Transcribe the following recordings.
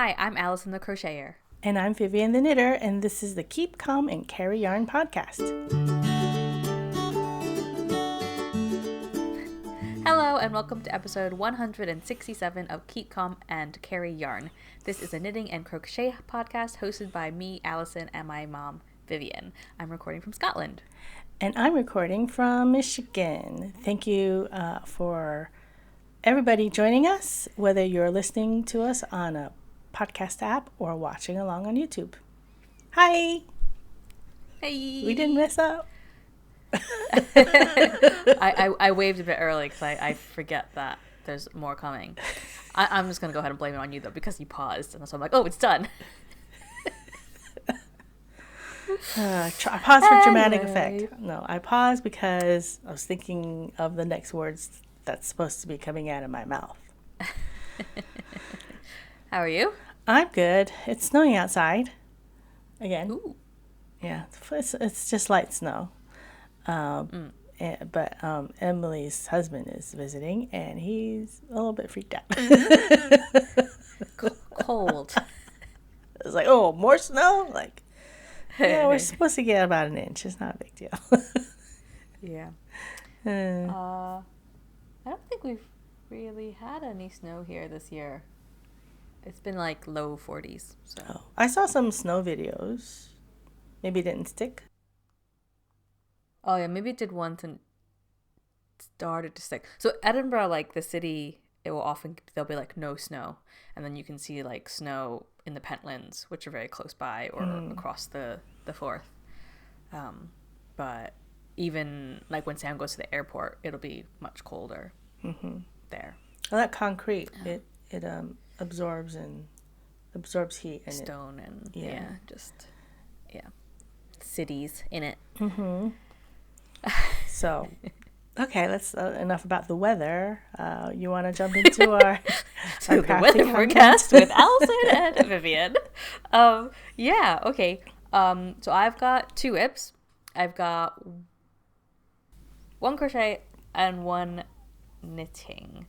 Hi, I'm Alyson the Crocheter. And I'm Vivian the Knitter, and this is the Keep Calm and Carry Yarn podcast. Hello, and welcome to episode 167 of Keep Calm and Carry Yarn. This is a knitting and crochet podcast hosted by me, Alyson, and my mom, Vivian. I'm recording from Scotland. And I'm recording from Michigan. Thank you for everybody joining us, whether you're listening to us on a podcast app or watching along on YouTube. Hi! Hey! We didn't mess up. I waved a bit early because I forget that there's more coming. I'm just going to go ahead and blame it on you, though, because you paused. And so I'm like, oh, it's done. I paused for dramatic effect. No, I paused because I was thinking of the next words that's supposed to be coming out of my mouth. How are you? I'm good. It's snowing outside. Again. Ooh. Yeah, it's just light snow. But Emily's husband is visiting, and he's a little bit freaked out. Cold. It's like, oh, more snow? Like, yeah, we're supposed to get about an inch. It's not a big deal. Yeah. I don't think we've really had any snow here this year. It's been like low 40s. So. Oh, I saw some snow videos. Maybe it didn't stick. Oh, yeah, maybe it did once and started to stick. So Edinburgh, like the city, there'll be like no snow. And then you can see like snow in the Pentlands, which are very close by, or across the Forth. But even like when Sam goes to the airport, it'll be much colder there. Well, that concrete, it absorbs heat. And stone and cities in it. So, okay, let's enough about the weather. You want to jump into our the weather forecast with Alyson and Vivian? Yeah, okay. So I've got 2 whips. I've got 1 crochet and 1 knitting.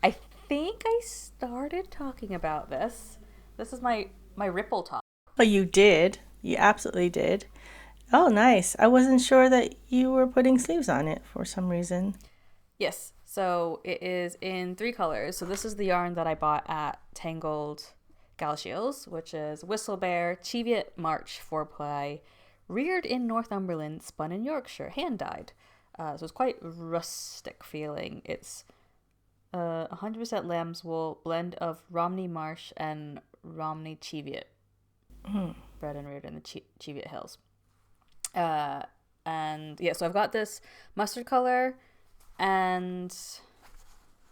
I think I started talking about this. This is my ripple top. Oh, you did. You absolutely did. Oh, nice. I wasn't sure that you were putting sleeves on it for some reason. Yes. So it is in 3 colors. So this is the yarn that I bought at Tangled Galshiels, which is Whistlebear, Cheviot March 4-ply, reared in Northumberland, spun in Yorkshire, hand-dyed. So it's quite rustic feeling. It's 100% lamb's wool, blend of Romney Marsh and Romney Cheviot, bred and reared in the Cheviot Hills. And yeah, so I've got this mustard color and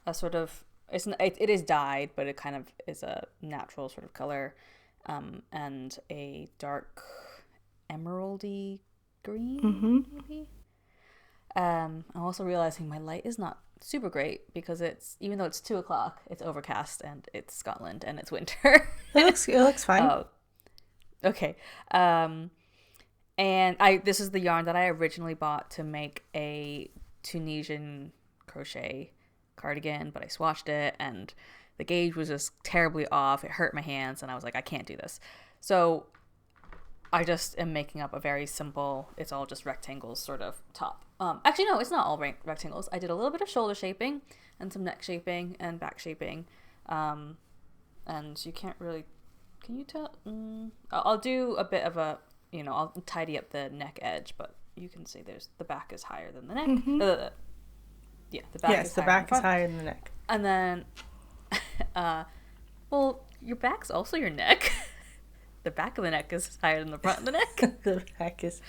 a sort of, it is dyed, but it kind of is a natural sort of color, and a dark emeraldy green, maybe. I'm also realizing my light is not super great because even though it's 2:00, it's overcast and it's Scotland and it's winter. It looks fine. Oh, okay. And this is the yarn that I originally bought to make a Tunisian crochet cardigan, but I swatched it and the gauge was just terribly off. It hurt my hands and I was like, I can't do this. So I just am making up a very simple, it's all just rectangles sort of top. Actually, no, it's not all rectangles. I did a little bit of shoulder shaping and some neck shaping and back shaping. And you can't really, can you tell? I'll do a bit of a, I'll tidy up the neck edge, but you can see the back is higher than the neck. The back is higher than the neck. And then, well, your back's also your neck. The back of the neck is higher than the front of the neck. The back is,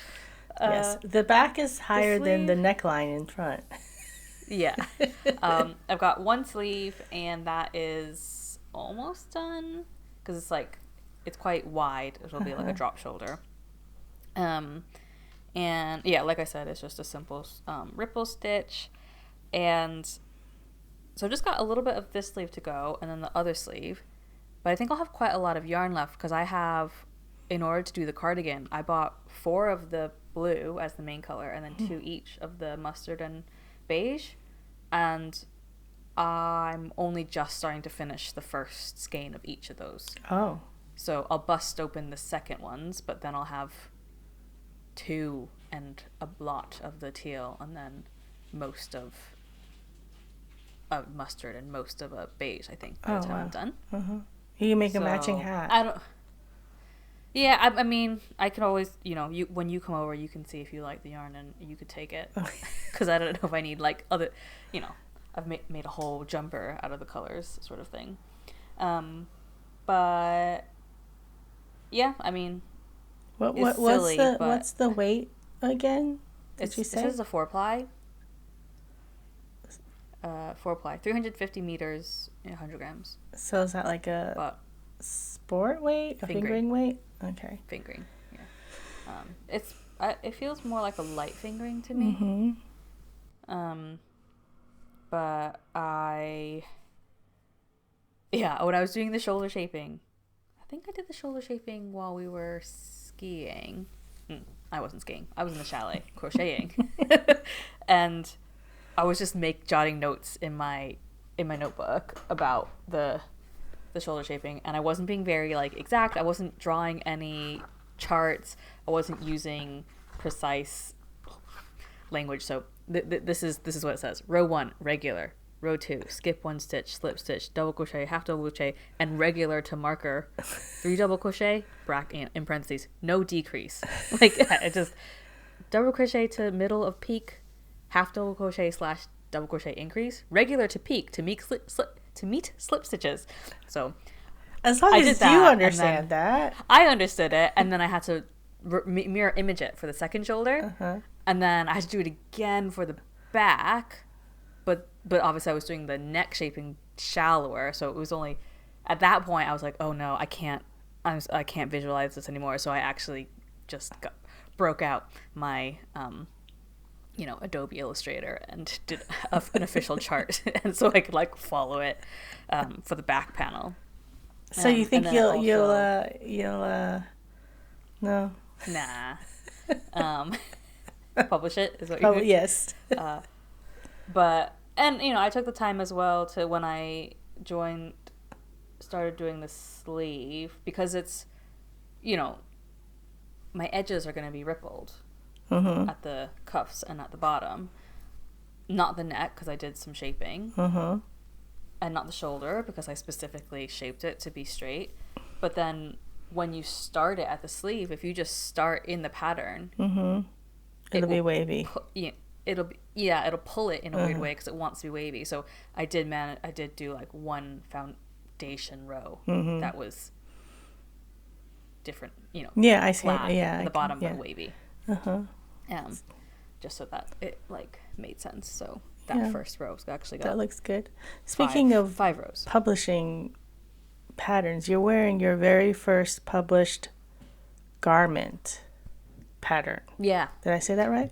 yes, the back is higher than the neckline in front. Yeah. I've got 1 sleeve, and that is almost done because it's quite wide. It'll be like a drop shoulder. And yeah, like I said, it's just a simple ripple stitch. And so I've just got a little bit of this sleeve to go and then the other sleeve. But I think I'll have quite a lot of yarn left because in order to do the cardigan, I bought 4 of the blue as the main color and then 2 each of the mustard and beige. And I'm only just starting to finish the first skein of each of those. Oh. So I'll bust open the second ones, but then I'll have 2 and a blot of the teal, and then most of mustard and most of a beige, I think, by the time I'm done. Uh-huh. You can make a matching hat. I mean, I could always, when you come over, you can see if you like the yarn and you could take it. Because I don't know if I need, like, other, I've made a whole jumper out of the colors sort of thing. But, yeah, I mean, it's silly, what's the weight again? Did you say? This is a 4-ply. 4-ply, 350 meters, 100 grams. So is that like a sport weight, a fingering weight? Okay. Fingering, yeah. It feels more like a light fingering to me. But when I was doing the shoulder shaping, I think I did the shoulder shaping while we were skiing. I wasn't skiing. I was in the chalet crocheting, and I was just jotting notes in my notebook about the shoulder shaping, and I wasn't being very like exact. I wasn't drawing any charts. I wasn't using precise language. So this is what it says: row 1 regular, row 2 skip 1 stitch, slip stitch, double crochet, half double crochet, and regular to marker, 3 double crochet, bracket in parentheses, no decrease. Like it just double crochet to middle of peak, half double crochet / double crochet increase, regular to peak to meet slip stitches. So as long as you understand that, I understood it, and then I had to mirror image it for the second shoulder, and then I had to do it again for the back, but obviously I was doing the neck shaping shallower, so it was only at that point I was like, oh no, I can't visualize this anymore. So I actually just broke out my Adobe Illustrator and did an official chart, and so I could like follow it for the back panel. So you think you'll no? Nah. Publish it is what you're doing? Yes. But I took the time as well to, when I started doing the sleeve, because it's my edges are going to be rippled at the cuffs and at the bottom, not the neck because I did some shaping, and not the shoulder because I specifically shaped it to be straight. But then when you start it at the sleeve, if you just start in the pattern, it'll be wavy. It'll pull it in a weird way because it wants to be wavy. So I did do like one foundation row that was different, Yeah, I see. Yeah, the bottom but wavy. Just so that it like made sense. So that first row actually got, that looks good. Speaking of 5 rows, publishing patterns, you're wearing your very first published garment pattern. Yeah. Did I say that right?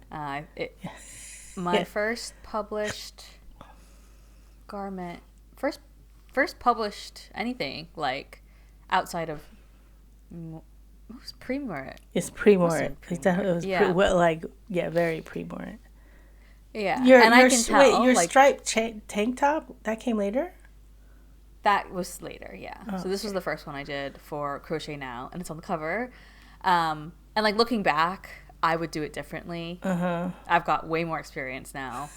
My first published garment, first published anything like outside of, what was pre-Morit? It's pre-Morit. It was very pre-Morit. Yeah, I can tell. Your striped tank top, that came later? That was later, yeah. Oh, so this was the first one I did for Crochet Now, and it's on the cover. And like looking back, I would do it differently. I've got way more experience now.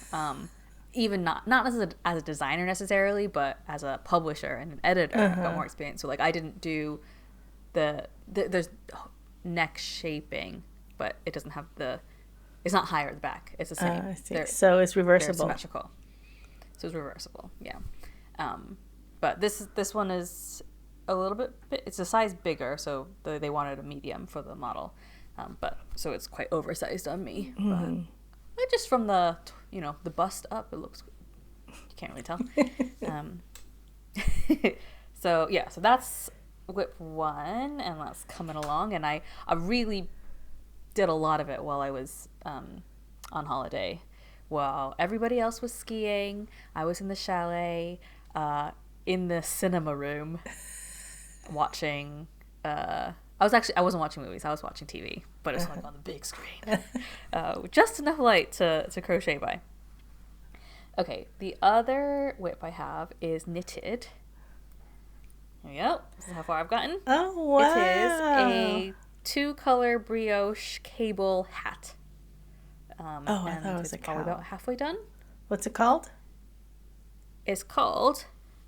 Even not as a designer necessarily, but as a publisher and an editor, I've got more experience. So like I didn't do there's neck shaping, but it doesn't have it's not higher at the back. It's the same. So it's reversible. They're symmetrical. So it's reversible, yeah. But this one is a little bit, it's a size bigger, so they wanted a medium for the model. But so it's quite oversized on me. But just from the bust up, it looks, you can't really tell. So that's whip 1, and that's coming along. And I really did a lot of it while I was on holiday. While everybody else was skiing, I was in the chalet, in the cinema room, watching. I wasn't watching movies. I was watching TV, but it was like on the big screen, just enough light to crochet by. Okay, the other whip I have is knitted. There we go. This is how far I've gotten. Oh, wow. It is a 2-color brioche cable hat. I thought it was a cow. Probably about halfway done. What's it called? It's called,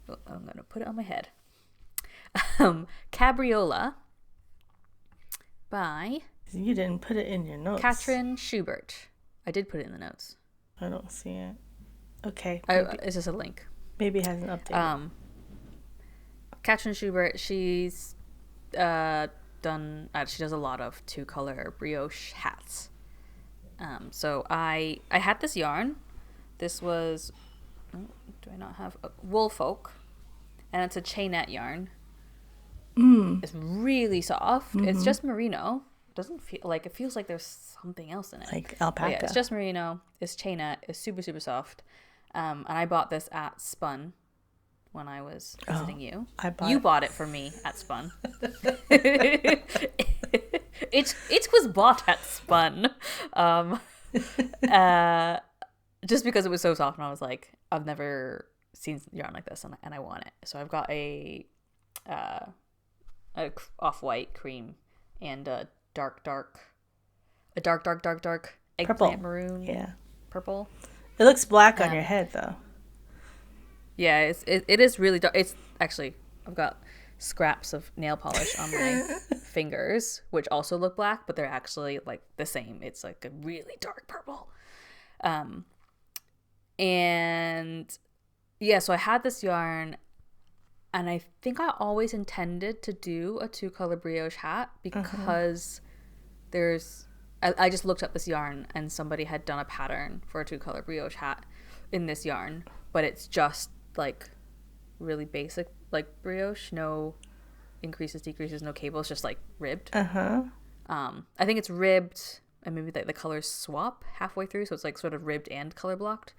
I'm going to put it on my head, Cabriola by... You didn't put it in your notes. Katrin Schubert. I did put it in the notes. I don't see it. Okay. It's just a link. Maybe it hasn't updated. Katrin Schubert, she's she does a lot of 2-color brioche hats. So I had this yarn. This was, do I not have Woolfolk, and it's a chainette yarn. It's really soft. It's just merino. Doesn't feel like, it feels like there's something else in it. Like alpaca. Yeah, it's just merino. It's chainette. It's super, super soft. And I bought this at Spun when I was visiting you. You bought it for me at Spun. It was bought at Spun. Just because it was so soft, and I was like, I've never seen yarn like this, and I want it. So I've got a off-white cream and a dark eggplant purple. Maroon. Yeah. Purple. It looks black on your head, though. Yeah, it is really dark. It's actually, I've got scraps of nail polish on my fingers, which also look black, but they're actually like the same. It's like a really dark purple. And yeah, so I had this yarn, and I think I always intended to do a 2-color brioche hat because I just looked up this yarn, and somebody had done a pattern for a 2-color brioche hat in this yarn, but it's just like really basic, like brioche, no increases, decreases, no cables, just like ribbed. I think it's ribbed, and maybe the colors swap halfway through, so it's like sort of ribbed and color blocked.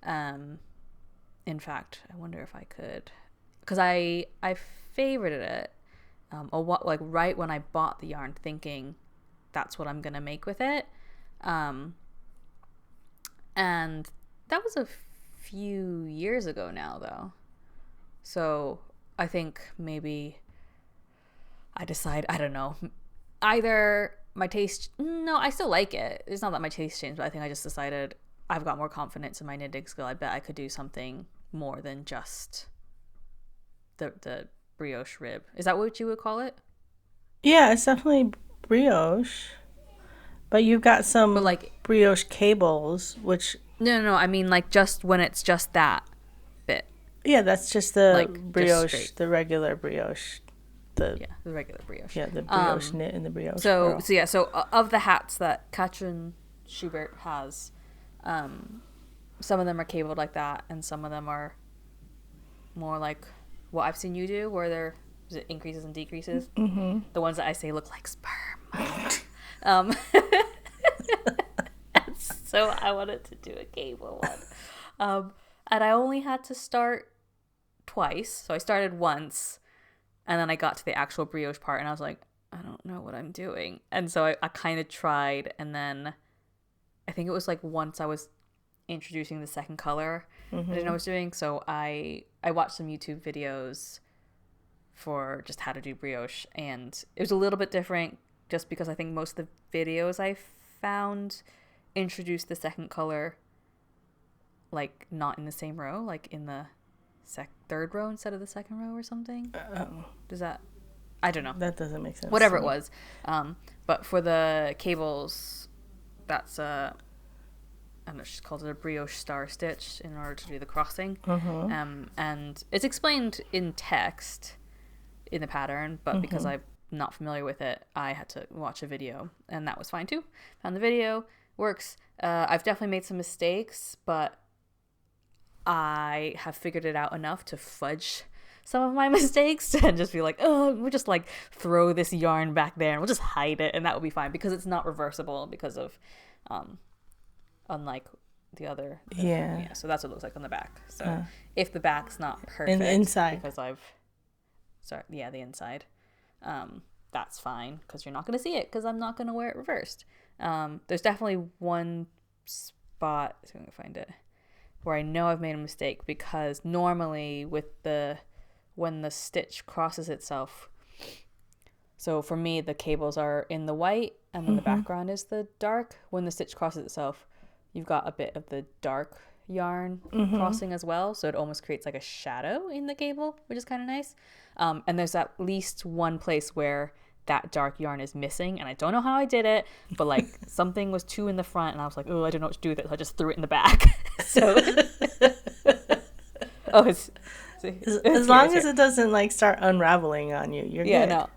In fact, I wonder if I could, because I favorited it like right when I bought the yarn, thinking that's what I'm gonna make with it, and that was a few years ago now, though. So I think maybe I don't know, either my taste, no, I still like it. It's not that my taste changed, but I think I just decided I've got more confidence in my knitting skill. I bet I could do something more than just the brioche rib. Is that what you would call it? Yeah, it's definitely brioche. But you've got some brioche cables, which... No, I mean like just when it's just that bit. Yeah, that's just the like, brioche, just the regular brioche. The regular brioche. Yeah, the brioche knit and the brioche So curl. So of the hats that Katrin Schubert has, some of them are cabled like that, and some of them are more like what I've seen you do, where there is it increases and decreases. The ones that I say look like sperm. So I wanted to do a cable one, and I only had to start twice. So I started once, and then I got to the actual brioche part, and I was like, I don't know what I'm doing. And so I kind of tried, and then I think it was like once I was introducing the second color, I didn't know what I was doing. So I watched some YouTube videos for just how to do brioche, and it was a little bit different just because I think most of the videos I found introduced the second color like not in the same row, like in the third row instead of the second row or something. Does that, I don't know, that doesn't make sense, whatever it was. But for the cables, that's I don't know, she's called it a brioche star stitch in order to do the crossing. And it's explained in text in the pattern, but because I'm not familiar with it, I had to watch a video, and that was fine too. Found the video, works. I've definitely made some mistakes, but I have figured it out enough to fudge some of my mistakes and just be like, oh, we'll just like throw this yarn back there and we'll just hide it, and that will be fine because it's not reversible because of unlike the other. Yeah, so that's what it looks like on the back. So if the back's not perfect, and the inside, because the inside, that's fine because you're not going to see it because I'm not going to wear it reversed. There's definitely one spot, so I'm going to find it, where I know I've made a mistake, because normally when the stitch crosses itself, so for me the cables are in the white and then the background is the dark. When the stitch crosses itself, you've got a bit of the dark yarn crossing as well, so it almost creates like a shadow in the cable, which is kind of nice. And there's at least one place where that dark yarn is missing, and I don't know how I did it, but like something was too in the front and I was like, oh, I don't know what to do with it, so I just threw it in the back. So as long as it doesn't like start unraveling on you, you're good. No.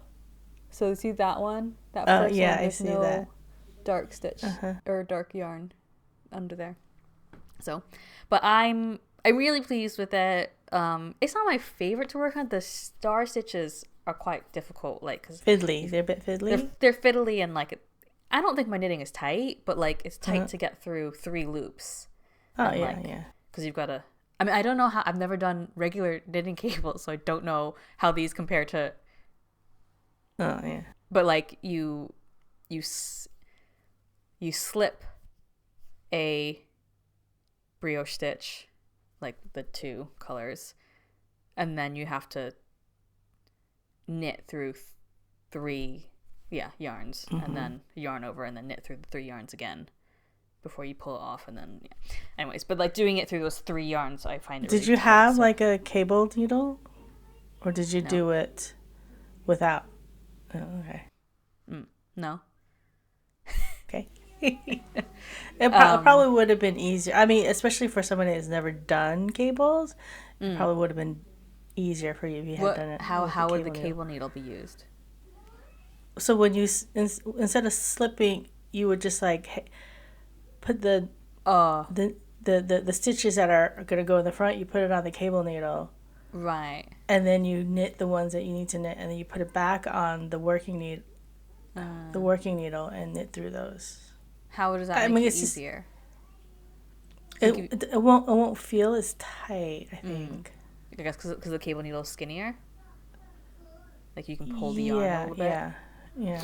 So see that one, that first one, I see that dark stitch or dark yarn under there. So, but I'm really pleased with it. It's not my favorite to work on. The star stitches are quite difficult, like, cause fiddly. They're a bit fiddly. They're fiddly, and like, I don't think my knitting is tight, but like it's tight to get through 3 loops. Oh, and, yeah. Because you've got to. I mean, I don't know how. I've never done regular knitting cables, so I don't know how these compare to. Oh yeah. But like you slip a brioche stitch, like the 2 colors, and then you have to knit through 3 yarns, and then yarn over and then knit through the 3 yarns again before you pull it off, and then anyways, but like doing it through those 3 yarns, I find it did really you tight, have like a cable needle, or did you do it without? Oh, okay. No. Okay. It probably would have been easier. I mean, especially for someone that's never done cables, it probably would have been easier for you if you had done it. How would the cable needle be used? So when you instead of slipping, you would just like put the stitches that are going to go in the front. You put it on the cable needle, right? And then you knit the ones that you need to knit, and then you put it back on the working needle. The working needle, and knit through those. How does that make it easier? It won't feel as tight, I think. I guess because the cable needle is skinnier. Like you can pull the yarn a little bit. Yeah.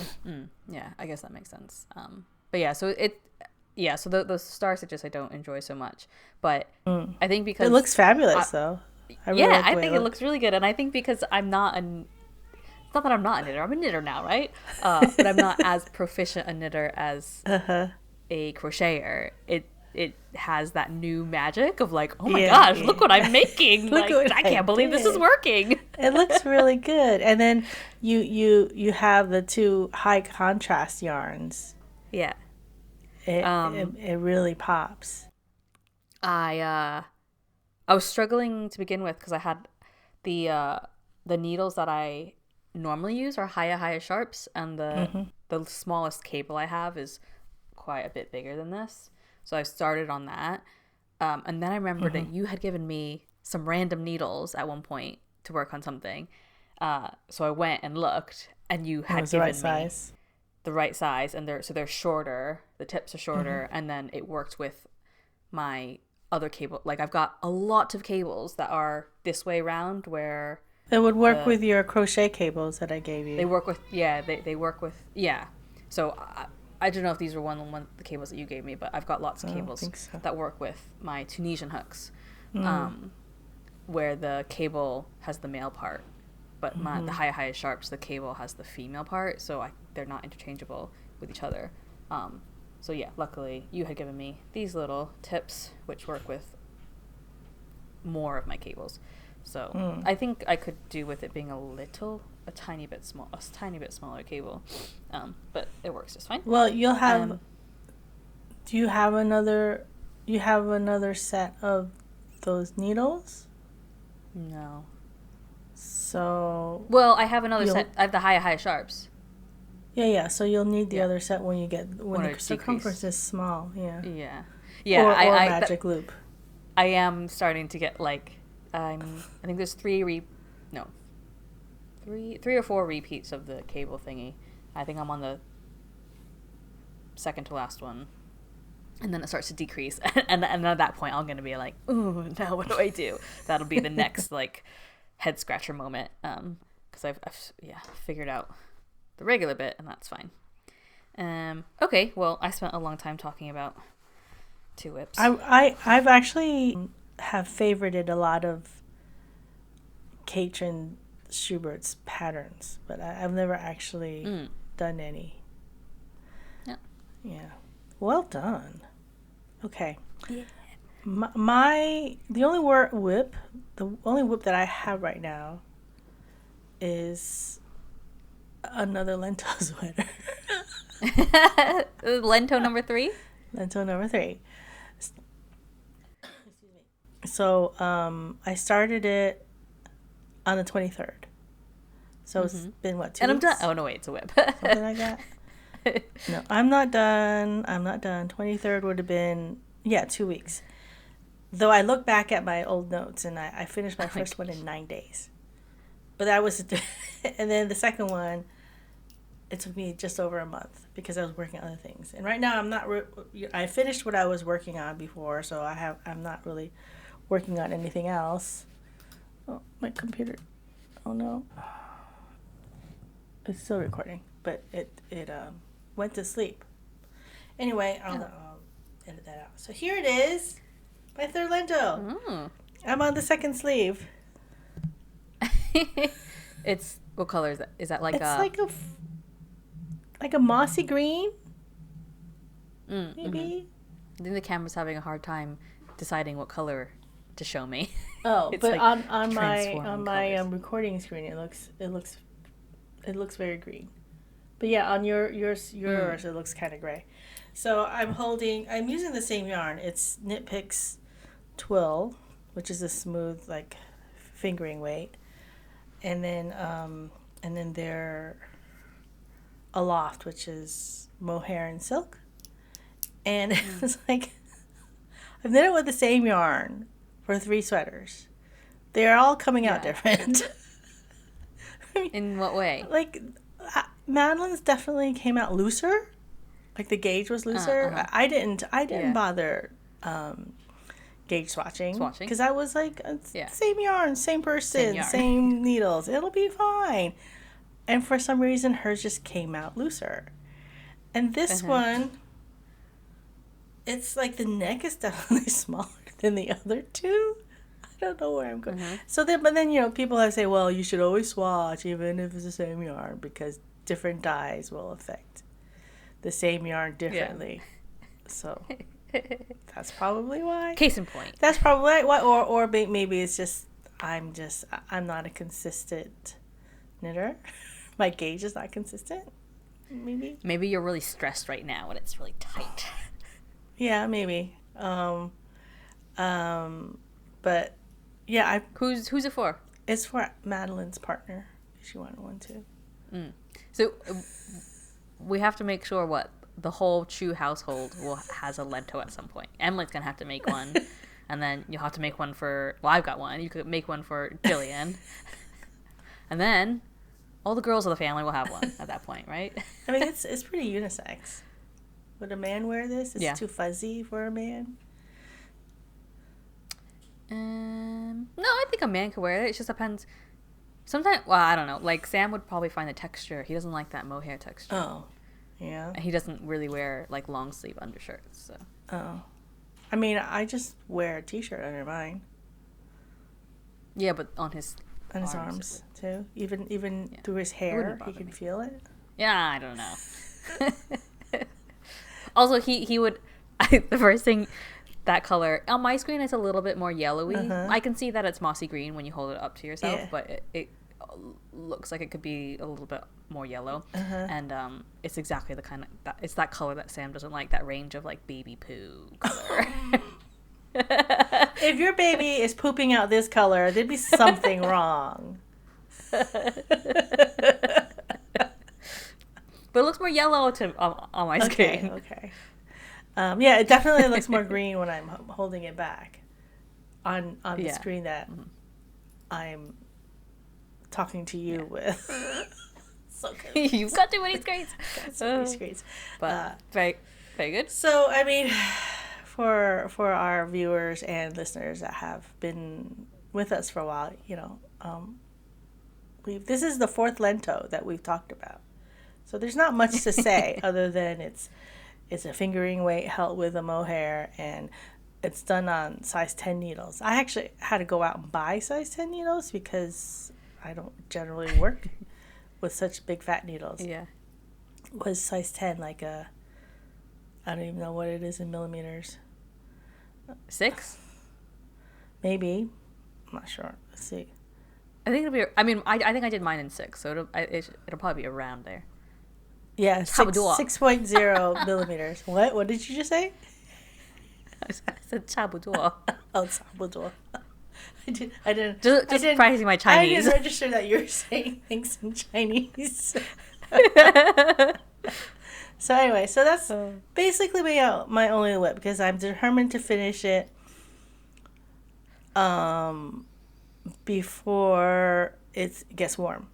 I guess that makes sense. But yeah, so so the star stitches I don't enjoy so much, but I think because it looks fabulous though. I think it looks really good, and I think because I'm not it's not that I'm not a knitter. I'm a knitter now, right? But I'm not as proficient a knitter as a crocheter. It has that new magic of like, oh my gosh, look what I'm making! Like, I can't believe this is working. It looks really good. And then you have the 2 high contrast yarns. Yeah, it really pops. I was struggling to begin with because I had the needles that I normally use are higher sharps, and the smallest cable I have is quite a bit bigger than this, so I started on that, and then I remembered that you had given me some random needles at one point to work on something, so I went and looked, and you had given me the right size, and they're shorter, the tips are shorter, and then it worked with my other cable. Like I've got a lot of cables that are this way around, where it would work with your crochet cables that I gave you. They work with, they work with, So I don't know if these were one of the cables that you gave me, but I've got lots of cables that work with my Tunisian hooks, where the cable has the male part, but the high sharps, the cable has the female part, so they're not interchangeable with each other. So yeah, luckily you had given me these little tips, which work with more of my cables. So I think I could do with it being a tiny bit smaller cable, but it works just fine. Well, you'll have. Do you have another? You have another set of those needles? No. So. Well, I have another set. I have the high sharps. Yeah. So you'll need the other set when the circumference is small. Yeah. Yeah. Or magic loop. I am starting to get like. I think there's 3 or 4 repeats of the cable thingy. I think I'm on the second to last one, and then it starts to decrease, and at that point I'm gonna be like, ooh, now what do I do? That'll be the next like head scratcher moment, because I've figured out the regular bit, and that's fine. Okay, well, I spent a long time talking about 2 whips. I've actually have favorited a lot of Katrin Schubert's patterns, but I've never actually done any. Yeah. Yeah. Well done. Okay. Yeah. The only whip that I have right now is another Lento sweater. Lento number 3? Lento number 3. So I started it on the 23rd. So it's been, what, 2 weeks? And I'm done. Oh, no, wait, it's a whip. Something like that. No, I'm not done. 23rd would have been, 2 weeks. Though I look back at my old notes, and I finished my first one in 9 days. But that was, and then the second one, it took me just over a month because I was working on other things. And right now I finished what I was working on before, so I'm not really working on anything else. Oh, my computer. Oh no. It's still recording, but it went to sleep. Anyway, I'll edit that out. So here it is, my third Lento. I'm on the second sleeve. It's, what color is that? Is that like it's like a mossy green, maybe. I think the camera's having a hard time deciding what color to show me. Oh, It's but like on my colors. recording screen, it looks very green. But yeah, on yours it looks kind of gray. So I'm using the same yarn. It's Knit Picks Twill, which is a smooth like fingering weight, and then they're Aloft, which is mohair and silk. And it's like I've knit it with the same yarn for 3 sweaters. They're all coming out different. In what way? Like Madeline's definitely came out looser. Like the gauge was looser. I didn't bother gauge swatching because I was like, same yarn, same person, same needles. It'll be fine. And for some reason, hers just came out looser. And this one, it's like the neck is definitely smaller than the other 2. I don't know where I'm going. So then, people have say, well, you should always swatch even if it's the same yarn because different dyes will affect the same yarn differently. So that's probably why. Case in point. That's probably why. Or maybe it's just I'm not a consistent knitter. My gauge is not consistent. Maybe you're really stressed right now and it's really tight. Yeah, maybe. But yeah, who's it for? It's for Madeline's partner. She wanted one too. So we have to make sure the whole Chu household has a Lento at some point. Emily's gonna have to make one, and then you'll have to make one for. Well, I've got one. You could make one for Jillian, and then all the girls of the family will have one at that point, right? I mean, it's pretty unisex. Would a man wear this? It's too fuzzy for a man. No, I think a man could wear it. It just depends. Sometimes, well, I don't know. Like Sam would probably find the texture. He doesn't like that mohair texture. Oh, yeah. And he doesn't really wear like long sleeve undershirts. So. Oh, I mean, I just wear a t-shirt under mine. Yeah, but on his arms too. Even through his hair, he can feel it. Yeah, I don't know. Also, he would. The first thing, that color on my screen is a little bit more yellowy. I can see that it's mossy green when you hold it up to yourself, but it looks like it could be a little bit more yellow. And it's exactly the kind of it's that color that Sam doesn't like. That range of like baby poo color. If your baby is pooping out this color, there'd be something wrong. But it looks more yellow on my screen. Okay. Yeah, it definitely looks more green when I'm holding it back on the screen that I'm talking to you with. So good. You've got too many screens. Got so many screens. But very, very good. So, I mean, for our viewers and listeners that have been with us for a while, this is the 4th Lento that we've talked about. So there's not much to say other than it's a fingering weight held with a mohair, and it's done on size 10 needles. I actually had to go out and buy size 10 needles because I don't generally work with such big fat needles. Yeah. Was size 10 like I don't even know what it is in millimeters. 6? Maybe. I'm not sure. Let's see. I think it'll be. I mean, I think I did mine in 6, so it'll probably be around there. Yeah, 6.0 millimeters. What did you just say? I said 差不多. Oh, 差不多. I didn't. Just practicing my Chinese. I didn't register that you were saying things in Chinese. So anyway, so that's basically my only whip because I'm determined to finish it before it gets warm.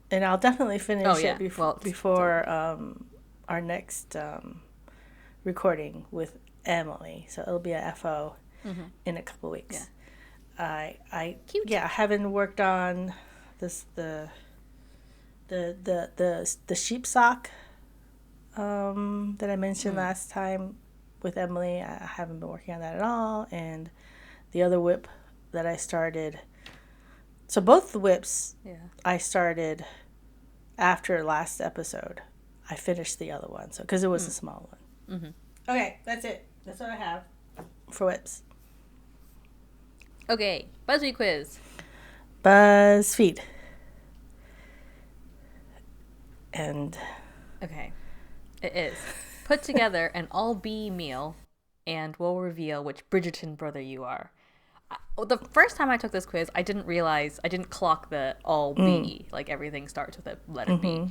And I'll definitely finish it before our next recording with Emily. So it'll be a FO in a couple weeks. Yeah. I haven't worked on the sheep sock that I mentioned last time with Emily. I haven't been working on that at all. And the other whip that I started. So both the whips I started after last episode. I finished the other one, so because it was a small one. Mm-hmm. Okay, that's it. That's what I have for whips. Okay, Buzzfeed Quiz. Buzzfeed. And okay, it is put together an all-B meal, and we'll reveal which Bridgerton brother you are. The first time I took this quiz, I didn't clock the all B. Like everything starts with a letter B.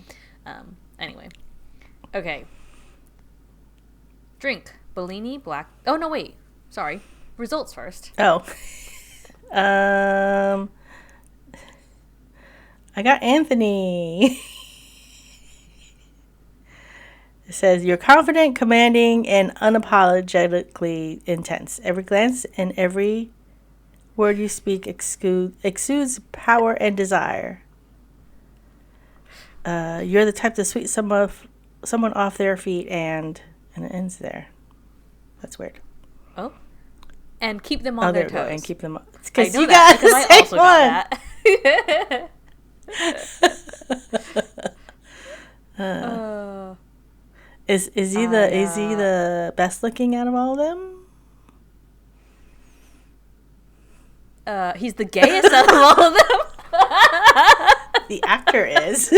Anyway. Okay. Drink. Bellini, black. Oh, no, wait. Sorry. Results first. Oh. I got Anthony. It says, you're confident, commanding, and unapologetically intense. Every glance and every word you speak exudes power and desire. You're the type to sweep someone off their feet and it ends there. That's weird. Oh. And keep them on their toes. And keep them on. Because you got the same one. Got that. Is he the best looking out of all of them? He's the gayest out of all of them. The actor is.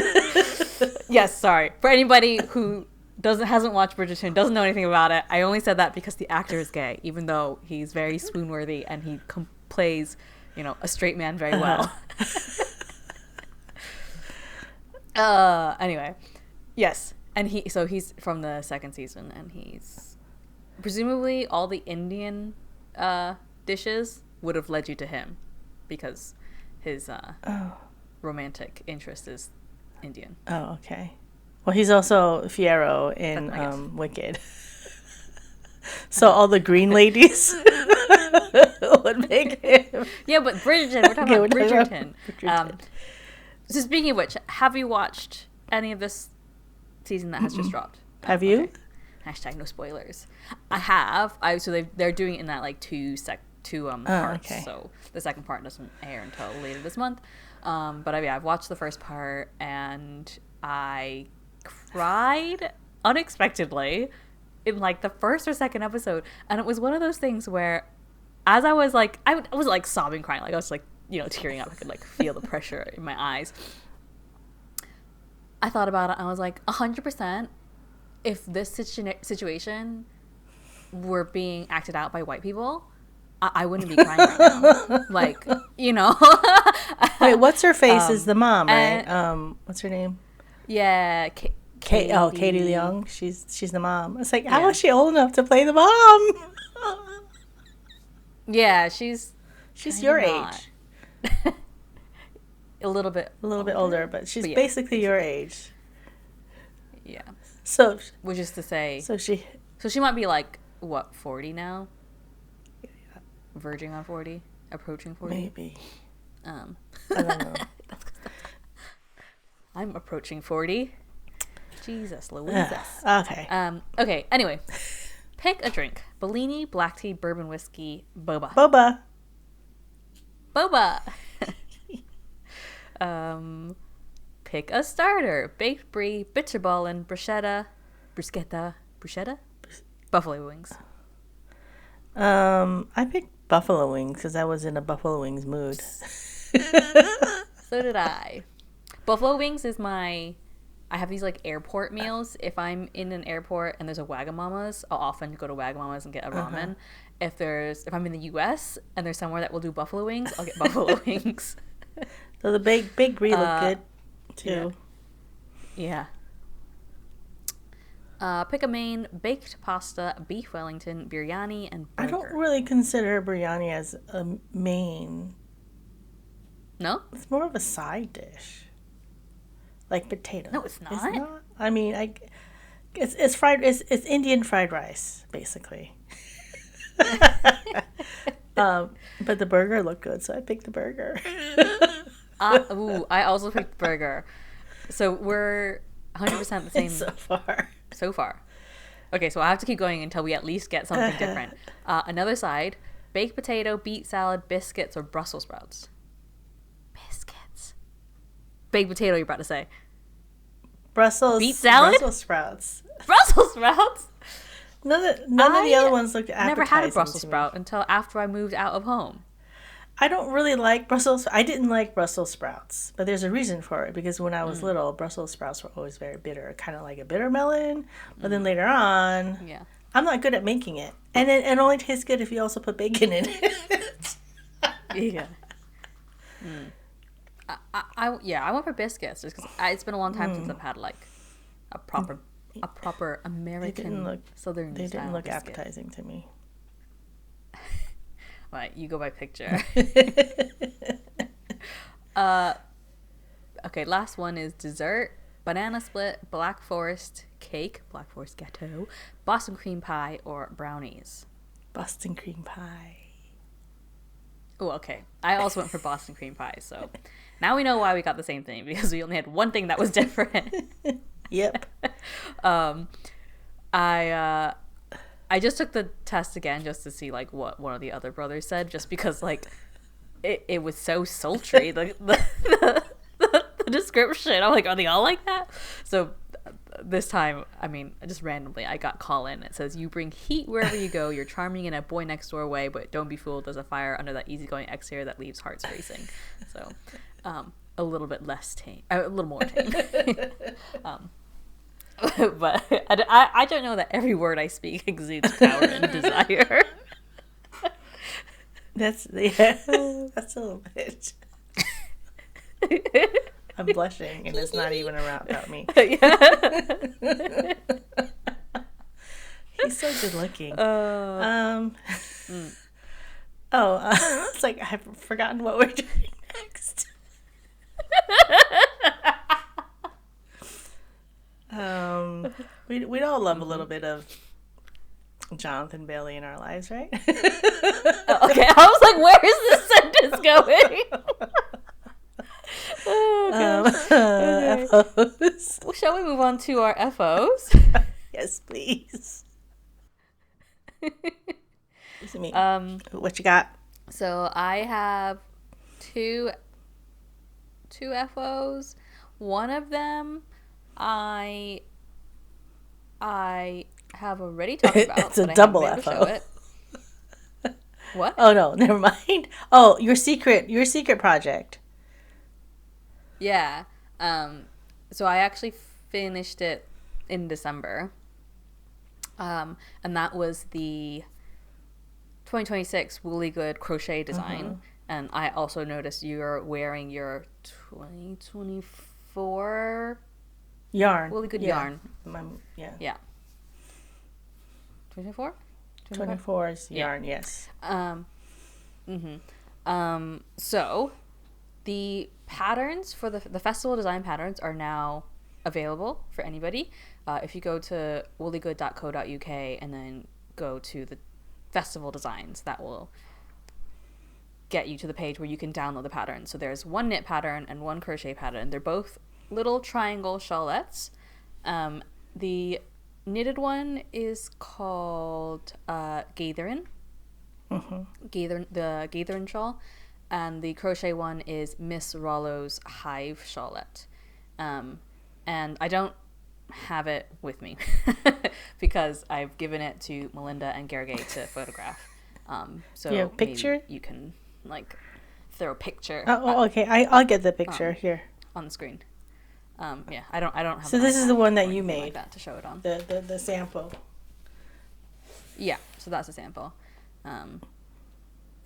Yes, sorry. For anybody who hasn't watched Bridgerton, doesn't know anything about it, I only said that because the actor is gay, even though he's very swoon-worthy and he plays, a straight man very well. Anyway, yes, and he's from the second season, and he's presumably all the Indian dishes would have led you to him because his romantic interest is Indian. Oh, okay. Well, he's also Fiyero in Wicked. So all the green ladies would make him. Yeah, but Bridgerton. We're talking about Bridgerton. So speaking of which, have you watched any of this season that has just dropped? Have you? Okay. #no spoilers. I have. They're doing it in that like two parts. Okay. So the second part doesn't air until later this month. But I've watched the first part and I cried unexpectedly in like the first or second episode, and it was one of those things where as I was like I was like sobbing, crying, like I was like tearing up. I could like feel the pressure in my eyes. I thought about it and I was like 100% if this situation were being acted out by white people, I wouldn't be crying right now. Like, Wait, what's her face is the mom, right? What's her name? Yeah, Katie Leung. She's the mom. It's like, how is she old enough to play the mom? Yeah, she's your age. A little bit older, but she's basically your age. Yeah. So, which is to say, so she might be like what, 40 now? Verging on 40, approaching 40. Maybe. I don't know. I'm approaching 40. Jesus Louise. Okay. Okay. Anyway, Pick a drink. Bellini, black tea, bourbon whiskey, boba. Boba. Boba. Pick a starter. Baked brie, bitterballin, bruschetta, buffalo wings. I picked buffalo wings because I was in a buffalo wings mood. So did I. Buffalo wings is I have these like airport meals. If I'm in an airport and there's a Wagamama's, I'll often go to Wagamama's and get a ramen. If I'm in the US and there's somewhere that will do buffalo wings, I'll get buffalo wings. So the baked brie look good too. Yeah. Pick a main: baked pasta, beef Wellington, biryani, and burger. I don't really consider biryani as a main. No? It's more of a side dish. Like potatoes. No, it's not. It's not? I mean, it's fried. It's Indian fried rice, basically. But the burger looked good, so I picked the burger. I also picked burger. So we're 100% the same so far. Okay, so I have to keep going until we at least get something different. Another side: baked potato, beet salad, biscuits, or Brussels sprouts. Biscuits. Baked potato, you're about to say. Beet salad? Brussels sprouts. Brussels sprouts? None of the other ones looked appetizing. Never had a Brussels sprout until after I moved out of home. I don't really like I didn't like Brussels sprouts, but there's a reason for it, because when I was little, Brussels sprouts were always very bitter, kind of like a bitter melon. But then later on, I'm not good at making it, and it only tastes good if you also put bacon in it. Yeah. I went for biscuits just because it's been a long time since I've had like a proper American Southern. They didn't look appetizing to me. Right, you go by picture. Okay, last one is dessert: banana split, black forest cake, black forest gâteau, Boston cream pie, or brownies. Boston cream pie. Oh, okay. I also went for Boston cream pie, so now we know why we got the same thing, because we only had one thing that was different. Yep. I just took the test again just to see like what one of the other brothers said, just because like it was so sultry, the description. I'm like, are they all like that? So this time, I mean, just randomly, I got call in. It says, you bring heat wherever you go. You're charming in a boy next door way, but don't be fooled. There's a fire under that easygoing exterior that leaves hearts racing. So a little bit less tame, a little more tame. But I don't know that every word I speak exudes power and desire. That's a little bit. I'm blushing, and it's not even about me. He's so good looking. It's like I've forgotten what we're doing next. We'd all love a little bit of Jonathan Bailey in our lives, right? Okay, I was like, where is this sentence going? Okay. FOs. Well, shall we move on to our FOs? Yes, please. It's me. What you got? So I have two FOs. One of them I have already talked about. It's a double FO. What? Oh no, never mind. Oh, your secret project. Yeah. So I actually finished it in December. And that was the 2026 Woolly Good crochet design. And I also noticed you're wearing your 2024 yarn. Woolly Good yarn. Yeah. 24? 24 is yarn, yes. So the patterns for the festival design patterns are now available for anybody. If you go to woollygood.co.uk and then go to the festival designs, that will get you to the page where you can download the pattern. So there's one knit pattern and one crochet pattern. They're both little triangle shawlettes. The knitted one is called Gatherin. The Gatherin shawl. And the crochet one is Miss Rollo's Hive Shawlette. And I don't have it with me because I've given it to Melinda and Gergely to photograph. So you have a picture? Maybe you can like throw a picture. Oh, okay. I'll get the picture here on the screen. Yeah, I don't have. So this is the one that you made. Like that to show it on. The sample. Yeah, so that's a sample.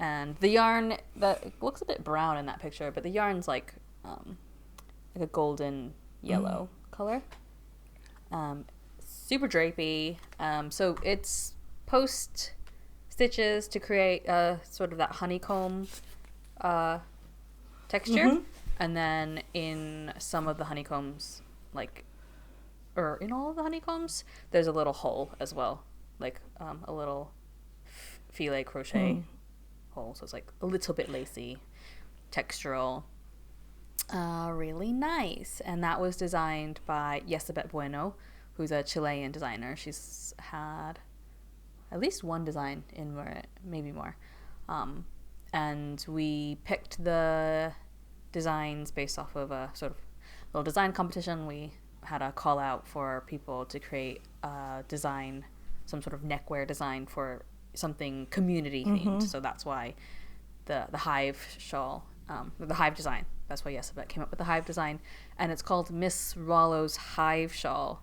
And the yarn that it looks a bit brown in that picture, but the yarn's like a golden yellow color. Super drapey. So it's post stitches to create sort of that honeycomb texture, and then in some of the honeycombs, or in all of the honeycombs, there's a little hole as well, like a little filet crochet hole. So it's like a little bit lacy, textural. Really nice. And that was designed by Yessabett Bueno, who's a Chilean designer. She's had at least one design in more, maybe more. And we picked the designs based off of a sort of little design competition. We had a call out for people to create a design, some sort of neckwear design for something community themed. So that's why the Hive shawl, the Hive design. That's why Yessabett came up with the Hive design, and it's called Miss Rollo's Hive shawl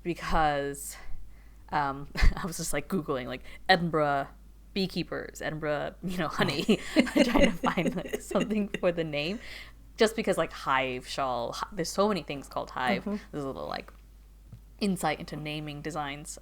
because I was just like Googling like Edinburgh beekeepers, Edinburgh, honey, trying to find like something for the name, just because like Hive shawl. There's so many things called Hive. There's a little like insight into naming designs.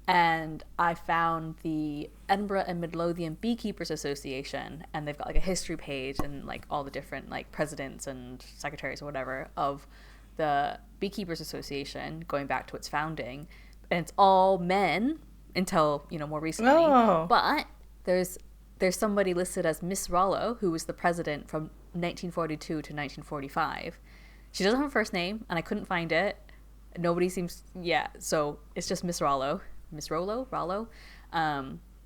And I found the Edinburgh and Midlothian Beekeepers Association, and they've got like a history page and like all the different like presidents and secretaries or whatever of the Beekeepers Association going back to its founding, and it's all men until more recently. But there's somebody listed as Miss Rollo, who was the president from 1942 to 1945. She doesn't have a first name, and I couldn't find it. Nobody seems so it's just Miss Rollo. Miss Rollo.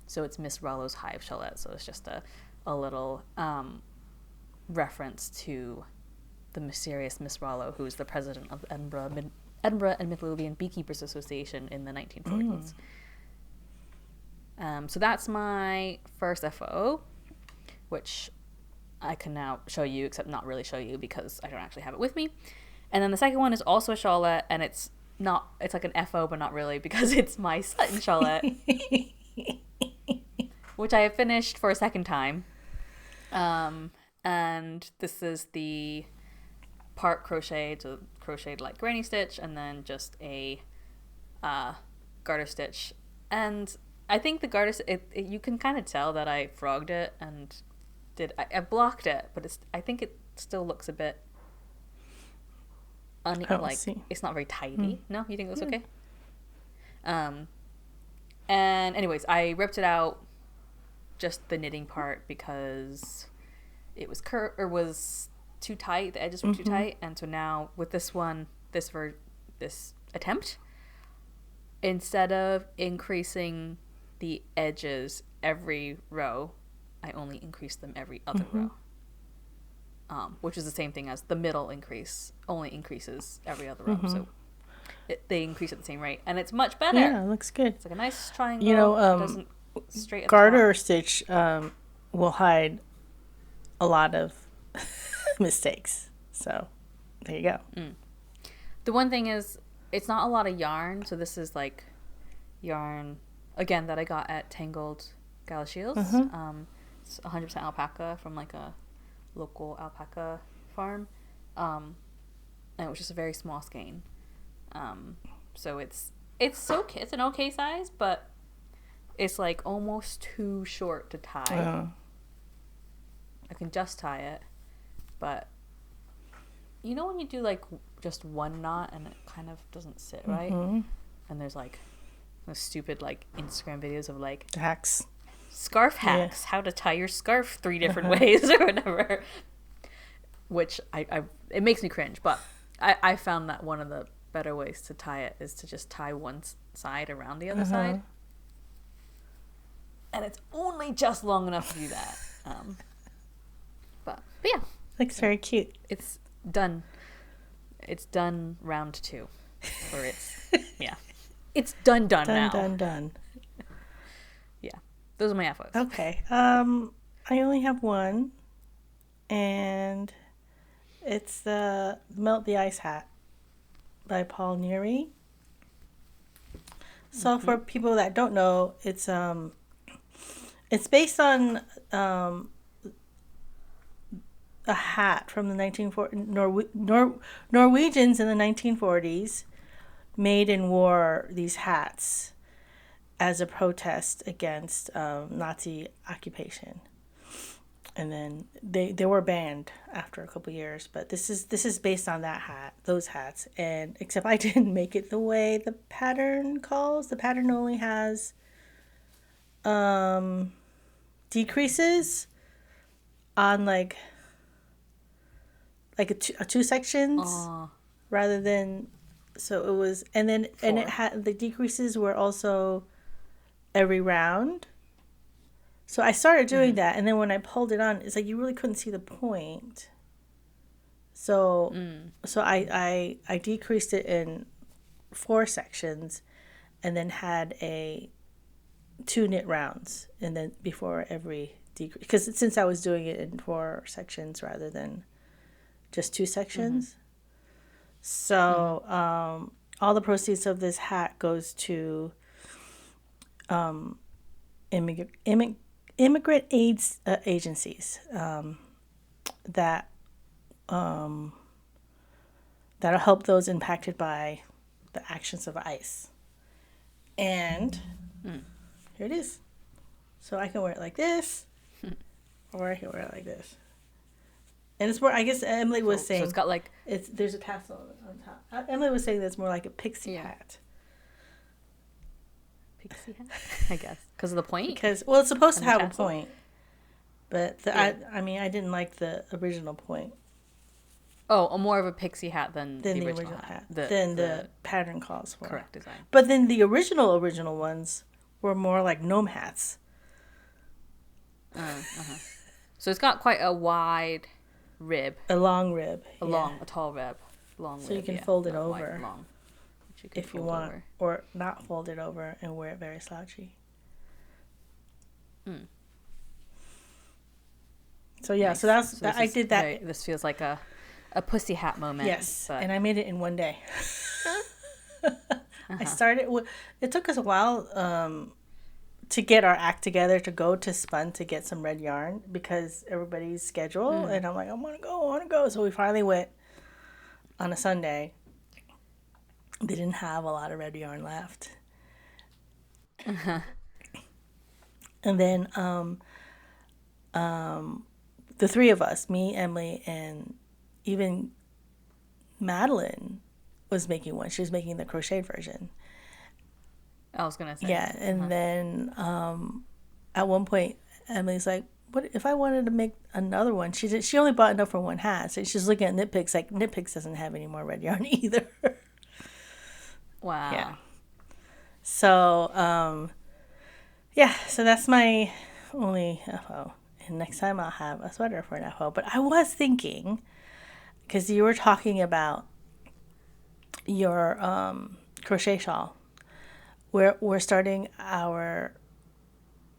So it's Miss Rollo's Hive Shawlette. So it's just a little reference to the mysterious Miss Rollo, who is the president of the Edinburgh and Midlothian Beekeepers Association in the 1940s. So that's my first FO, which I can now show you, except not really show you because I don't actually have it with me. And then the second one is also a shawlette, and it's like an FO, but not really, because it's my Sutton Shawlette, which I have finished for a second time. And this is the part crocheted, so crocheted like granny stitch, and then just a garter stitch. And I think the garter, you can kind of tell that I frogged it and I blocked it, but I think it still looks a bit it's not very tidy. No, you think it was okay? And anyways, I ripped it out, just the knitting part, because it was was too tight. The edges were too tight, and so now with this one, this attempt, instead of increasing the edges every row, I only increased them every other row. Which is the same thing as the middle increase only increases every other row. So they increase at the same rate, and it's much better. Yeah, it looks good. It's like a nice triangle. It doesn't straight at garter stitch will hide a lot of mistakes. So there you go. The one thing is, it's not a lot of yarn. So this is like yarn again that I got at Tangled Galashiels. It's 100% alpaca from like a local alpaca farm, and it was just a very small skein. So it's okay. It's an okay size, but it's like almost too short to tie. I can just tie it, but when you do like just one knot and it kind of doesn't sit right, and there's like those stupid like Instagram videos of like hacks. Scarf hacks, how to tie your scarf 3 different ways or whatever, which it makes me cringe, but I found that one of the better ways to tie it is to just tie one side around the other side. And it's only just long enough to do that. But yeah. Looks very cute. It's done. It's done round 2. Or it's, yeah. It's done now. Done. Yeah. Those are my FOs. Okay. I only have one. And it's the Melt the Ice Hat by Paul Neary. So for people that don't know, it's based on a hat from the 1940s. Norwegians in the 1940s made and wore these hats as a protest against Nazi occupation. And then they were banned after a couple years, but this is based on those hats, and except I didn't make it the way the pattern calls. The pattern only has decreases on like a two sections rather than, so it was, and then 4. And it had, the decreases were also every round. So I started doing that, and then when I pulled it on, it's like you really couldn't see the point. So I decreased it in 4 sections, and then had 2 knit rounds, and then before every decrease, because since I was doing it in 4 sections rather than just 2 sections. So all the proceeds of this hat goes to immigrant AIDS agencies that'll help those impacted by the actions of ICE. And here it is. So I can wear it like this, or I can wear it like this. And it's more, I guess Emily was saying, so it's got like, there's a tassel on top. Emily was saying that's more like a pixie hat. Pixie hat, I guess, because of the point. Because it's supposed to have a point, but I mean, I didn't like the original point. Oh, more of a pixie hat than the original hat. The pattern calls for. Correct design. But then the original ones were more like gnome hats. So it's got quite a wide rib. A long rib. A tall rib. So you can fold it over. Wide, long. If you want, or not fold it over and wear it very slouchy. So yeah, nice. So I did that. This feels like a pussy hat moment. Yes, but... and I made it in one day. I started. It took us a while to get our act together to go to Spun to get some red yarn because everybody's schedule, and I'm like, I want to go. So we finally went on a Sunday. They didn't have a lot of red yarn left. And then the 3 of us, me, Emily, and even Madeline was making one. She was making the crocheted version. I was going to say. Yeah, and then at one point, Emily's like, what if I wanted to make another one? She only bought enough for one hat. So she's looking at Knit Picks, like, Knit Picks doesn't have any more red yarn either. Wow. Yeah. So, so that's my only FO. And next time I'll have a sweater for an FO. But I was thinking, because you were talking about your crochet shawl, we're starting our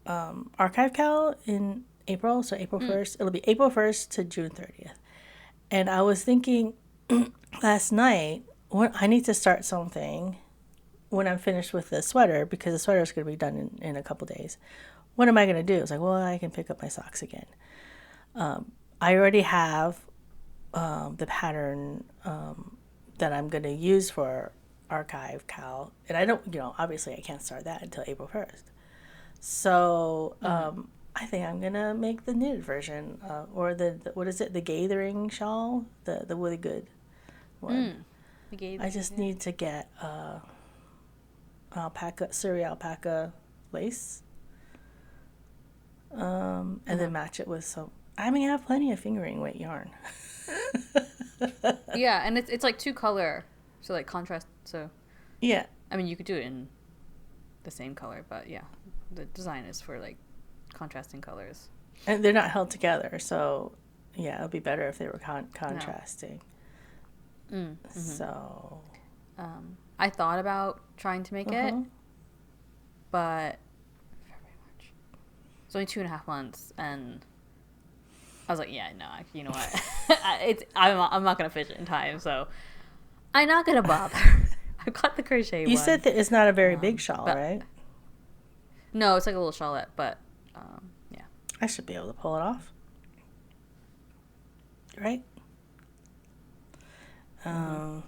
archive cal in April. So April 1st. It'll be April 1st to June 30th. And I was thinking last night, I need to start something when I'm finished with the sweater, because the sweater is going to be done in a couple days. What am I going to do? It's like, well, I can pick up my socks again. I already have the pattern that I'm going to use for archive cal. And I don't, obviously I can't start that until April 1st. So I think I'm going to make the knitted version or the what is it? The gathering shawl, the really good one. I just need to get Surrey alpaca lace, and then match it with some. I mean, I have plenty of fingering weight yarn. Yeah, and it's like 2 color So like contrast. So Yeah. I mean, you could do it in the same color, but yeah, the design is for like contrasting colors. And they're not held together, so yeah, it would be better if they were contrasting. No. Mm-hmm. So I thought about trying to make it, but it's only 2.5 months, and I was like, yeah, no, you know what? I'm not gonna finish it in time, so I'm not gonna bother. I've got the crochet one. You said that it's not a very big shawl, right? No, it's like a little shawlette, but yeah. I should be able to pull it off. Right? So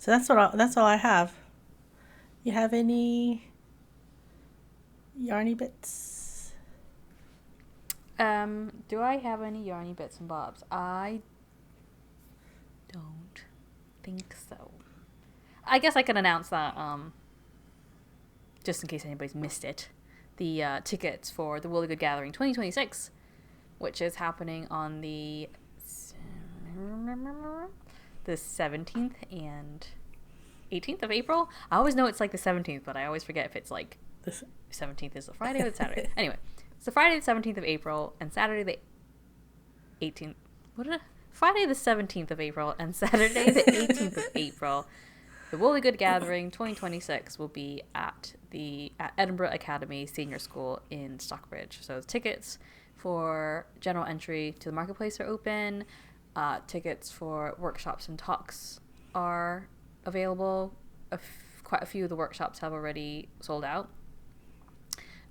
that's all I have. You have any yarny bits? Do I have any yarny bits and bobs? I don't think so. I guess I can announce that, just in case anybody's missed it, the tickets for the Woolly Good Gathering 2026, which is happening on the 17th and 18th of April. I always know it's like the 17th, but I always forget if it's like 17th is the Friday or the Saturday. Anyway, it's the Friday the 17th of April and Saturday the 18th. Friday the 17th of April and Saturday the 18th of April. The Woolly Good Gathering 2026 will be at Edinburgh Academy Senior School in Stockbridge. So the tickets for general entry to the marketplace are open. Tickets for workshops and talks are available. Quite a few of the workshops have already sold out,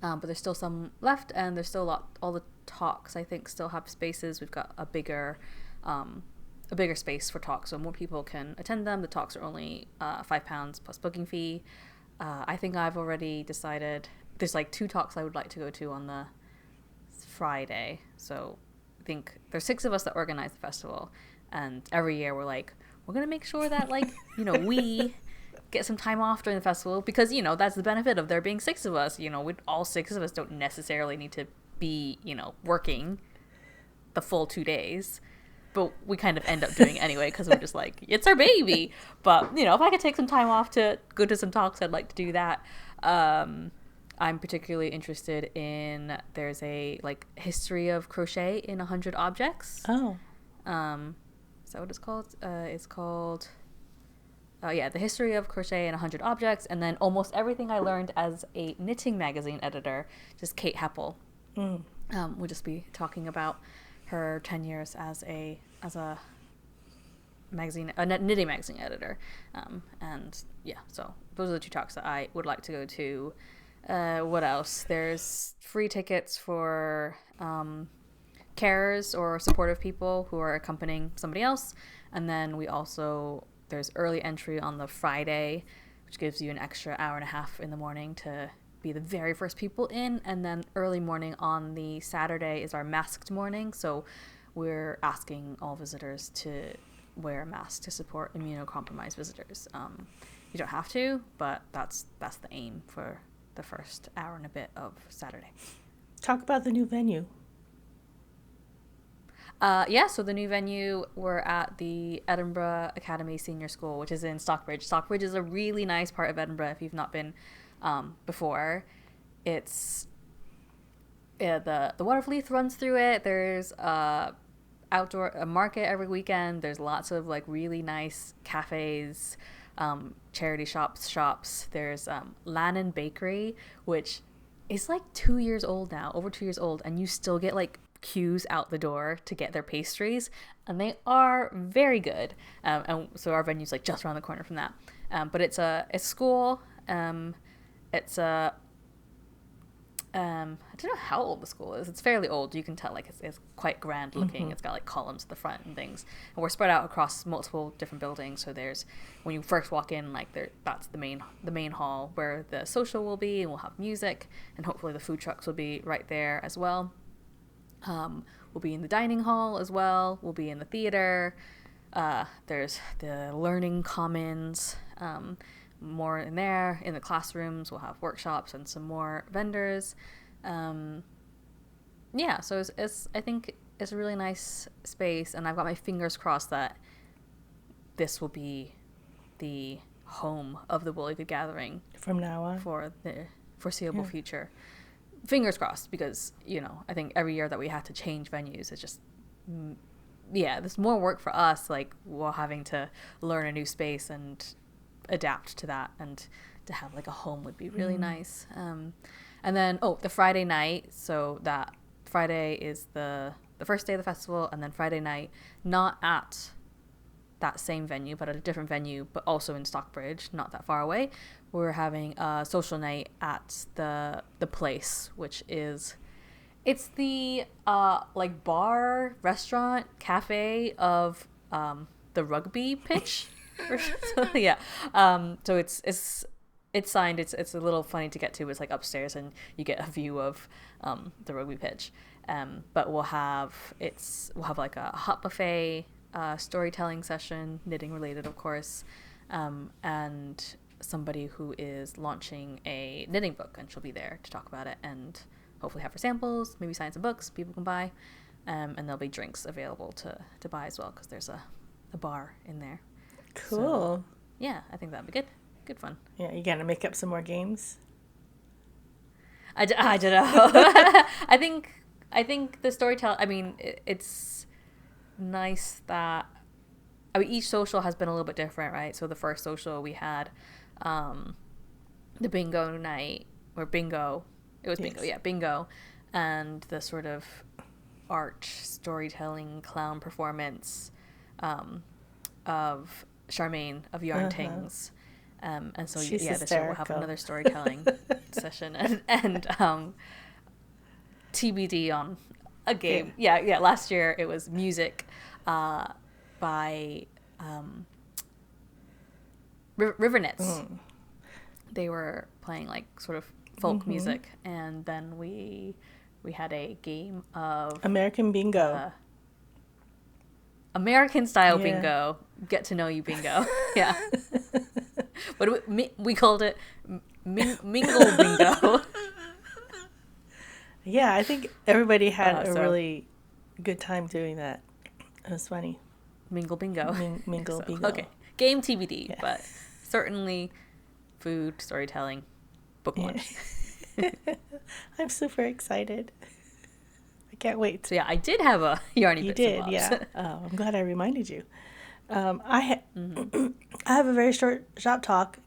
but there's still some left, and there's still all the talks I think still have spaces. We've got a bigger space for talks, so more people can attend them. The talks are only £5 plus booking fee. I think I've already decided there's like 2 talks I would like to go to on the Friday. So I think there's 6 of us that organize the festival, and every year we're gonna make sure that we get some time off during the festival, because that's the benefit of there being 6 of us. All 6 of us don't necessarily need to be working the full 2 days, but we kind of end up doing it anyway because we're just like, it's our baby. But if I could take some time off to go to some talks, I'd like to do that. I'm particularly interested in, there's a history of crochet in 100 objects. Oh. Is that what it's called? It's called the history of crochet in 100 objects, and then almost everything I learned as a knitting magazine editor, just Kate Heppel. We'll just be talking about her 10 years as a knitting magazine editor, and yeah, so those are the 2 talks that I would like to go to. What else? There's free tickets for carers or supportive people who are accompanying somebody else, and then there's early entry on the Friday, which gives you an extra hour and a half in the morning to be the very first people in, and then early morning on the Saturday is our masked morning, so we're asking all visitors to wear a mask to support immunocompromised visitors. You don't have to, but that's the aim for the first hour and a bit of Saturday. Talk about the new venue. So the new venue, we're at the Edinburgh Academy Senior School, which is in Stockbridge. Stockbridge is a really nice part of Edinburgh if you've not been before. It's the Waterfleet runs through it. There's a market every weekend. There's lots of really nice cafes, charity shops. There's Lannon Bakery, which is 2 years old now, over 2 years old, and you still get queues out the door to get their pastries, and they are very good. And so our venue's just around the corner from that. But it's a school. It's a I don't know how old the school is. It's fairly old. You can tell it's quite grand looking. Mm-hmm. It's got columns at the front and things. And we're spread out across multiple different buildings. So there's, when you first walk in, that's the main hall where the social will be, and we'll have music, and hopefully the food trucks will be right there as well. We'll be in the dining hall as well. We'll be in the theater. There's the learning commons. More in there. In the classrooms, we'll have workshops and some more vendors. So I think it's a really nice space, and I've got my fingers crossed that this will be the home of the Woolly Good Gathering from now on for the foreseeable future. Fingers crossed, because I think every year that we have to change venues, it's just there's more work for us, like while having to learn a new space and adapt to that, and to have like a home would be really nice. And then the Friday night, so that Friday is the first day of the festival, and then Friday night, not at that same venue but at a different venue, but also in Stockbridge, not that far away, we're having a social night at the place, which is, it's the like bar, restaurant, cafe of the rugby pitch. So it's signed. It's a little funny to get to. It's like upstairs, and you get a view of the rugby pitch. But we'll have like a hot buffet, storytelling session, knitting related, of course, and somebody who is launching a knitting book, and she'll be there to talk about it and hopefully have her samples, maybe sign some books people can buy, and there'll be drinks available to buy as well, because there's a bar in there. Cool. So, I think that'd be good fun. Yeah, you gotta make up some more games. I don't know. I think the storytelling, I mean, it's nice that, I mean, each social has been a little bit different, right? So the first social we had the bingo night, or bingo, it was bingo, bingo, and the sort of art storytelling clown performance of Charmaine of Yarn Tings. And so She's this year we'll have another storytelling session, and TBD on a game. Yeah. Last year it was music by River Knits. They were playing like sort of folk music, and then we had a game of American bingo. American style bingo, get to know you bingo. Yeah. But we called it mingle bingo. Yeah, I think everybody had a really good time doing that. It was funny. Mingle bingo. Mingle bingo. Okay. Game TBD, but certainly food, storytelling, book launch. I'm super excited. I can't wait. So I did have a Yarny You Bits did, and Bobs. yeah. Oh, I'm glad I reminded you. I have a very short shop talk.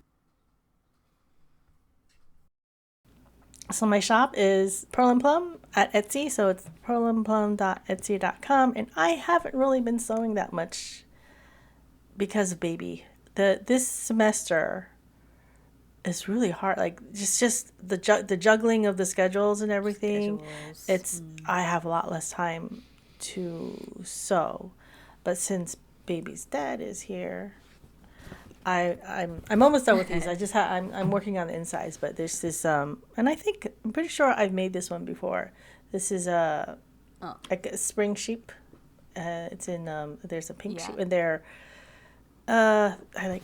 So my shop is Pearl and Plum at Etsy, so it's pearlandplum.etsy.com, and I haven't really been sewing that much because of baby. This semester is really hard. Like just the juggling of the schedules and everything. I have a lot less time to sew, but since baby's dad is here, I'm almost done with these. I'm working on the insides, but there's this and I'm pretty sure I've made this one before. This is like a spring sheep. It's in there's a pink sheep in there. I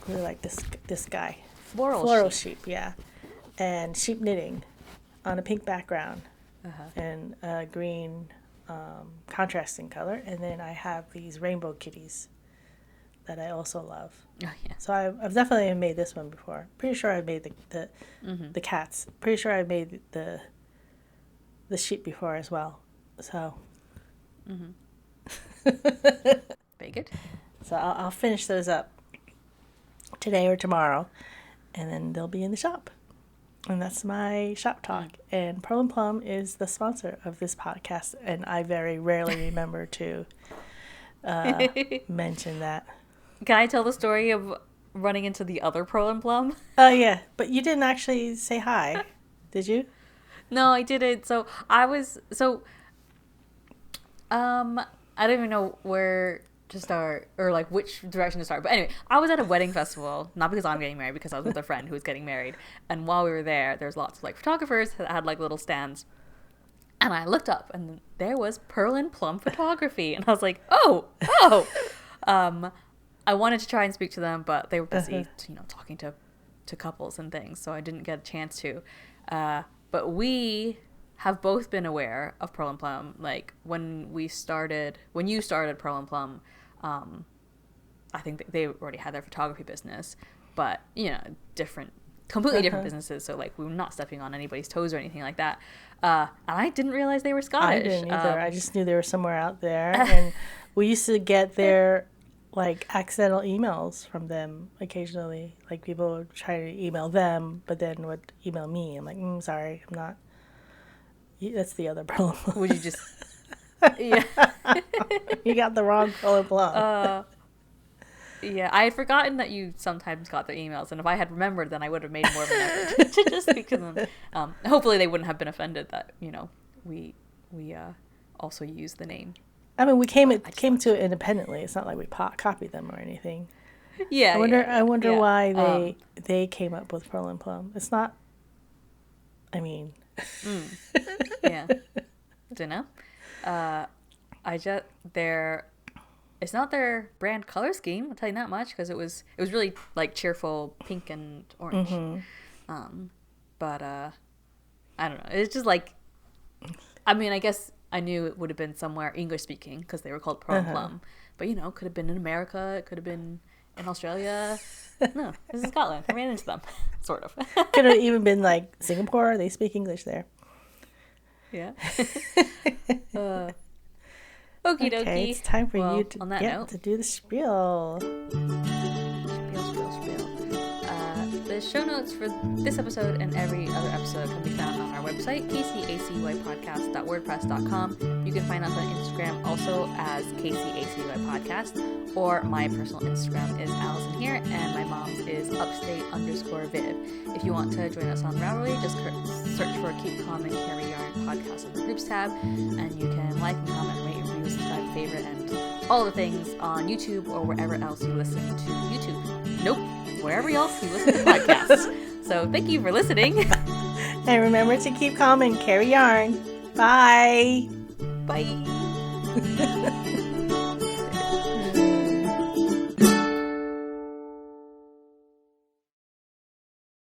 really like this guy. Floral sheep, yeah, and sheep knitting on a pink background and a green contrasting color, and then I have these rainbow kitties that I also love. Oh, yeah. So I've definitely made this one before. Pretty sure I've made the cats. Pretty sure I've made the sheep before as well. So. Very good. So I'll finish those up today or tomorrow, and then they'll be in the shop. And that's my shop talk. And Pearl and Plum is the sponsor of this podcast, and I very rarely remember to mention that. Can I tell the story of running into the other Pearl and Plum? Oh, yeah. But you didn't actually say hi, did you? No, I didn't. So I don't even know where to start or like which direction to start. But anyway, I was at a wedding festival, not because I'm getting married, because I was with a friend who was getting married. And while we were there's lots of like photographers that had like little stands. And I looked up and there was Pearl and Plum Photography. And I was like, oh. I wanted to try and speak to them, but they were busy, talking to couples and things. So I didn't get a chance to. But we have both been aware of Pearl and Plum. Like when you started Pearl and Plum, I think they already had their photography business, but completely different businesses. So like we were not stepping on anybody's toes or anything like that. And I didn't realize they were Scottish. I didn't either. I just knew they were somewhere out there, and we used to get their like accidental emails from them occasionally. Like people would try to email them, but then would email me. I'm like, sorry, I'm not. That's the other problem. Would you just? Yeah. You got the wrong Plum. Yeah, I had forgotten that you sometimes got their emails, and if I had remembered, then I would have made more of an effort to just speak to them. Hopefully, they wouldn't have been offended that we also use the name. I mean, we came to it independently. It's not like we copied them or anything. Yeah. I wonder why they came up with Pearl and Plum. It's not. I mean. Yeah. Don't know. It's not their brand color scheme, I'll tell you that much, because it was really like cheerful pink and orange. Mm-hmm. But I don't know. It's just like, I mean, I guess I knew it would have been somewhere English speaking because they were called Pearl and Plum. But could have been in America. It could have been in Australia. No, this is Scotland. I ran into them, sort of. Could have even been like Singapore. They speak English there. Yeah. Okie dokie. Okay, it's time for you to do the spiel. Spiel. The show notes for this episode and every other episode can be found on our website, kcacypodcast.wordpress.com. You can find us on Instagram also as kcacypodcast, or my personal Instagram is Alyson here, and my mom's is upstate_viv. If you want to join us on Ravelry, just search for Keep Calm and Carry Yarn podcast on the groups tab, and you can like and comment, rate, review, subscribe, favorite, and all the things on YouTube or wherever else you listen to YouTube. Nope, wherever else you listen to podcasts. So thank you for listening. And remember to keep calm and carry yarn. Bye. Bye.